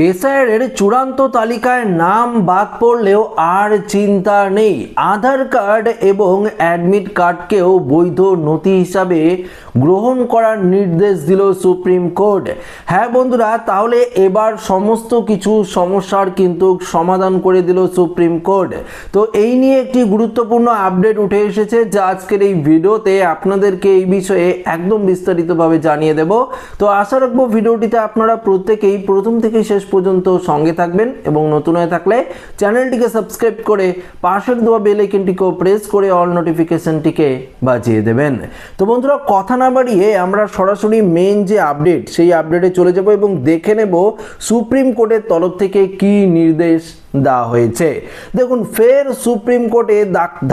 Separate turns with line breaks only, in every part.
SIR চূড়ান্ত তালিকায় নাম বাদ পড়লেও আর চিন্তা নেই। আধার কার্ড এবং অ্যাডমিট কার্ডকেও বৈধ নথি হিসাবে গ্রহণ করার নির্দেশ দিল সুপ্রিম কোর্ট। হ্যাঁ বন্ধুরা, তাহলে এবার সমস্ত কিছু সমস্যার কিন্তু সমাধান করে দিল সুপ্রিম কোর্ট। তো এই নিয়ে একটি গুরুত্বপূর্ণ আপডেট উঠে এসেছে, যা আজকের এই ভিডিওতে আপনাদেরকে এই বিষয়ে একদম বিস্তারিতভাবে জানিয়ে দেব। তো আশা রাখবো ভিডিওটিতে আপনারা প্রত্যেকেই প্রথম থেকে শেষ পর্যন্ত সঙ্গে থাকবেন এবং নতুন হয়ে থাকলে চ্যানেলটিকে সাবস্ক্রাইব করে পাশের দেওয়া বেল আইকনটিকেও প্রেস করে অল নোটিফিকেশনটিকে বাজিয়ে দেবেন। তো বন্ধুরা, কথা না বাড়িয়ে আমরা সরাসরি মেন যে আপডেট, সেই আপডেটে চলে যাব এবং দেখে নেব সুপ্রিম কোর্টের তরফ থেকে কি নির্দেশ দেওয়া হয়েছে। দেখুন, ফের সুপ্রিম কোর্টে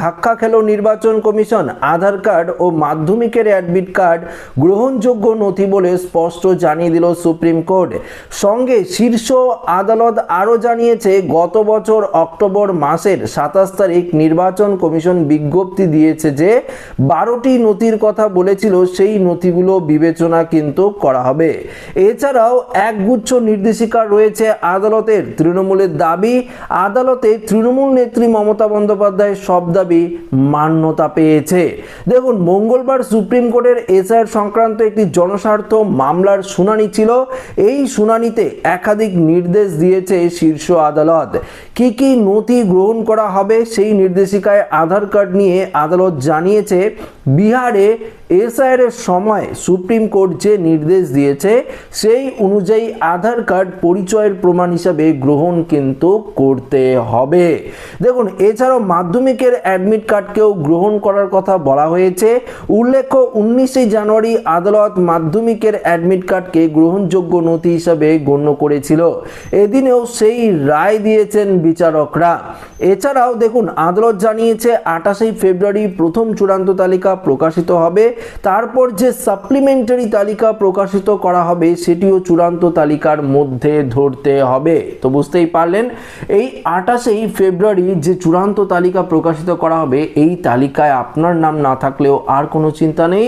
ধাক্কা খেল নির্বাচন কমিশন। আধার কার্ড ও মাধ্যমিকের অ্যাডমিট কার্ড গ্রহণযোগ্য নথি বলে স্পষ্ট জানিয়ে দিল সুপ্রিম কোর্ট। সঙ্গে শীর্ষ আদালত আরও জানিয়েছে, গত বছর অক্টোবর মাসের 27 তারিখ নির্বাচন কমিশন বিজ্ঞপ্তি দিয়েছে যে 12টি নথির কথা বলেছিল, সেই নথিগুলো বিবেচনা কিন্তু করা হবে। এছাড়াও একগুচ্ছ নির্দেশিকা রয়েছে আদালতের। তৃণমূলের দাবি, আদালতে তৃণমূল নেত্রী মমতা বন্দ্যোপাধ্যায়ের সব দাবি মান্যতা পেয়েছে। দেখুন, মঙ্গলবার সুপ্রিম কোর্টের এসআইআর সংক্রান্ত একটি জনস্বার্থ মামলার শুনানি ছিল। এই শুনানিতে একাধিক নির্দেশ দিয়েছে শীর্ষ আদালত। কি কি নথি গ্রহণ করা হবে সেই নির্দেশিকায় আধার কার্ড নিয়ে আদালত জানিয়েছে, বিহারে এসআইআর এর সময় সুপ্রিম কোর্ট যে নির্দেশ দিয়েছে সেই অনুযায়ী আধার কার্ড পরিচয়ের প্রমাণ হিসাবে গ্রহণ কিন্তু করতে হবে। দেখুন, এছাড়াও মাধ্যমিকের অ্যাডমিট কার্ডকেও গ্রহণ করার কথা বলা হয়েছে। উল্লেখ্য, 19শে জানুয়ারি আদালত মাধ্যমিকের অ্যাডমিট কার্ডকে গ্রহণযোগ্য নথি হিসাবে গণ্য করেছিল। এদিনেও সেই রায় দিয়েছেন বিচারকরা। এছাড়াও দেখুন, আদালত জানিয়েছে 28শে ফেব্রুয়ারি প্রথম চূড়ান্ত তালিকা প্রকাশিত হবে। তারপর যে সাপ্লিমেন্টারি তালিকা প্রকাশিত করা হবে সেটিও চূড়ান্ত তালিকার মধ্যে ধরতে হবে। তো বুঝতেই পারলেন, এই 28শে ফেব্রুয়ারি যে চূড়ান্ত তালিকা প্রকাশিত করা হবে, এই তালিকায় আপনার নাম না থাকলেও আর কোনো চিন্তা নেই,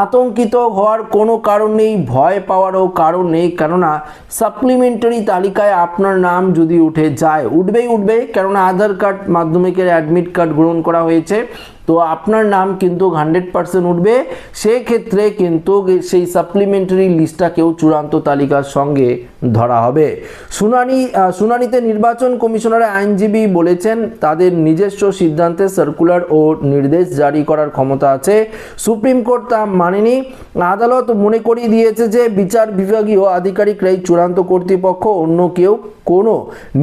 আতঙ্কিত হওয়ার কোনো কারণ নেই, ভয় পাওয়ারও কারণ নেই। কেননা সাপ্লিমেন্টারি তালিকায় আপনার নাম যদি উঠে যায়, উঠবে, কেননা আধার কার্ড মাধ্যমিকের অ্যাডমিট কার্ড গ্রহণ করা হয়েছে, তো আপনার নাম কিন্তু 100% উঠবে। সেক্ষেত্রে কিন্তু সেই সাপ্লিমেন্টারি লিস্টটাকেও চূড়ান্ত তালিকার সঙ্গে ধরা হবে। শুনানিতে নির্বাচন কমিশনারের আইনজীবী বলেছেন, তাদের নিজস্ব সিদ্ধান্তে সার্কুলার ও নির্দেশ জারি করার ক্ষমতা আছে। সুপ্রিম কোর্ট তা মানেনি। আদালত মনে করিয়ে দিয়েছে যে বিচার বিভাগীয় আধিকারিকরাই চূড়ান্ত কর্তৃপক্ষ, অন্য কেউ কোনো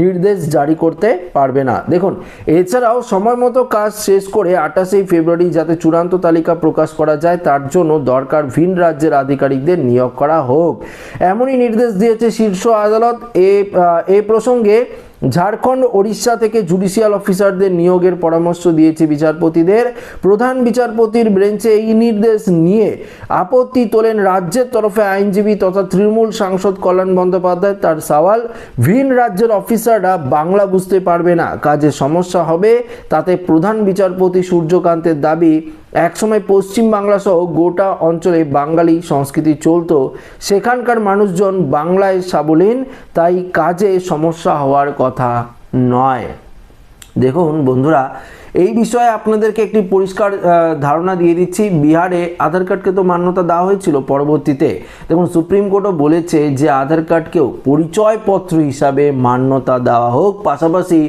নির্দেশ জারি করতে পারবে না। দেখুন, এছাড়াও সময় মতো কাজ শেষ করে 28শে ফেব্রুয়ারি যাতে চূড়ান্ত তালিকা প্রকাশ করা যায়, তার জন্য দরকার ভিন রাজ্যের আধিকারিকদের নিয়োগ করা হোক, এমনই নির্দেশ দিয়েছে শীর্ষ আদালত। এ প্রসঙ্গে ঝাড়খণ্ড, ওড়িশা থেকে জুডিশিয়াল অফিসারদের নিয়োগের পরামর্শ দিয়েছে বিচারপতিদের। প্রধান বিচারপতির বেঞ্চে এই নির্দেশ নিয়ে আপত্তি তোলেন রাজ্যের তরফে আইনজীবী তথা তৃণমূল সাংসদ কল্যাণ বন্দ্যোপাধ্যায়। তার সওয়াল, ভিন রাজ্যের অফিসাররা বাংলা বুঝতে পারবে না, কাজে সমস্যা হবে। তাতে প্রধান বিচারপতি সূর্যকান্তের দাবি, একসময় পশ্চিম বাংলা সহ গোটা অঞ্চলে বাঙালি সংস্কৃতি চলত, সেখানকার মানুষজন বাংলায় সাবলীন, তাই কাজে সমস্যা হওয়ার কথা নয়। দেখুন বন্ধুরা, এই বিষয়ে আপনাদেরকে একটি পরিষ্কার ধারণা দিয়ে দিচ্ছি। বিহারে আধার কার্ডকে তো মান্যতা দেওয়া হয়েছিল, পরবর্তীতে দেখুন সুপ্রিম কোর্টও বলেছে যে আধার কার্ডকেও পরিচয়পত্র হিসাবে মান্যতা দেওয়া হোক। পাশাপাশি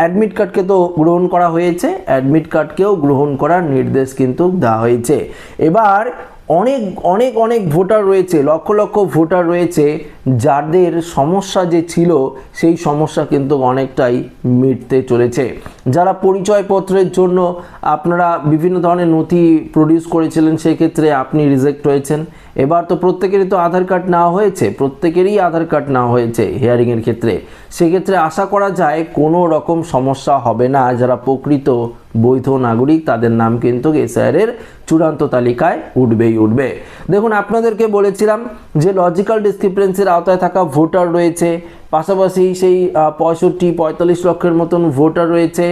অ্যাডমিট কার্ডকে তো গ্রহণ করা হয়েছে, অ্যাডমিট কার্ডকেও গ্রহণ করার নির্দেশ কিন্তু দেওয়া হয়েছে। এবার অনেক ভোটার রয়েছে, লক্ষ লক্ষ ভোটার রয়েছে, যাদের সমস্যা যে ছিল সেই সমস্যা কিন্তু অনেকটাই মিটতে চলেছে। যারা পরিচয়পত্রের জন্য আপনারা বিভিন্ন ধরনের নথি প্রডিউস করেছিলেন, সেক্ষেত্রে আপনি রিজেক্ট হয়েছেন। এবার তো প্রত্যেকেরই তো আধার কার্ড নেওয়া হয়েছে, প্রত্যেকেরই আধার কার্ড নেওয়া হয়েছে হিয়ারিংয়ের ক্ষেত্রে। সেক্ষেত্রে আশা করা যায় কোনো রকম সমস্যা হবে না। যারা প্রকৃত বৈধ নাগরিক, তাদের নাম কিন্তু এসআইআর চূড়ান্ত তালিকায় উঠবে। দেখুন, আপনাদেরকে বলেছিলাম যে লজিক্যাল ডিসক্রিপেন্সির আওতায় থাকা ভোটার রয়েছে, পাশাপাশি সেই 65-45 লক্ষের মতন ভোটার রয়েছে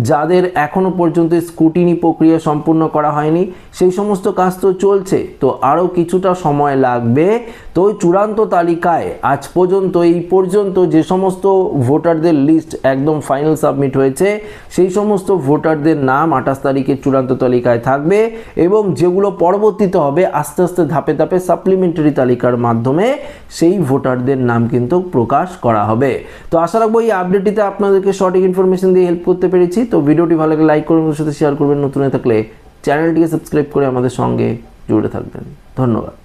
যাদের এখনও পর্যন্ত স্ক্রুটিনি প্রক্রিয়া সম্পূর্ণ করা হয়নি, সেই সমস্ত কাজ তো চলছে, তো আরও কিছুটা সময় লাগবে। তো ওই চূড়ান্ত তালিকায় আজ পর্যন্ত এই পর্যন্ত যে সমস্ত ভোটারদের লিস্ট একদম ফাইনাল সাবমিট হয়েছে সেই সমস্ত ভোটারদের নাম 28 তারিখের চূড়ান্ত তালিকায় থাকবে, এবং যেগুলো পরবর্তীতে হবে আস্তে আস্তে ধাপে ধাপে সাপ্লিমেন্টারি তালিকার মাধ্যমে সেই ভোটারদের নাম কিন্তু প্রকাশ করা হবে। তো আশা রাখবো এই আপডেটটিতে আপনাদেরকে সঠিক ইনফরমেশন দিয়ে হেল্প করতে পেরেছি। তো ভিডিওটি ভালো লাগলে লাইক করবেন, সাথে শেয়ার করবেন, নতুন হয়ে থাকলে চ্যানেলটিকে সাবস্ক্রাইব করে আমাদের সঙ্গে জুড়ে থাকবেন। ধন্যবাদ।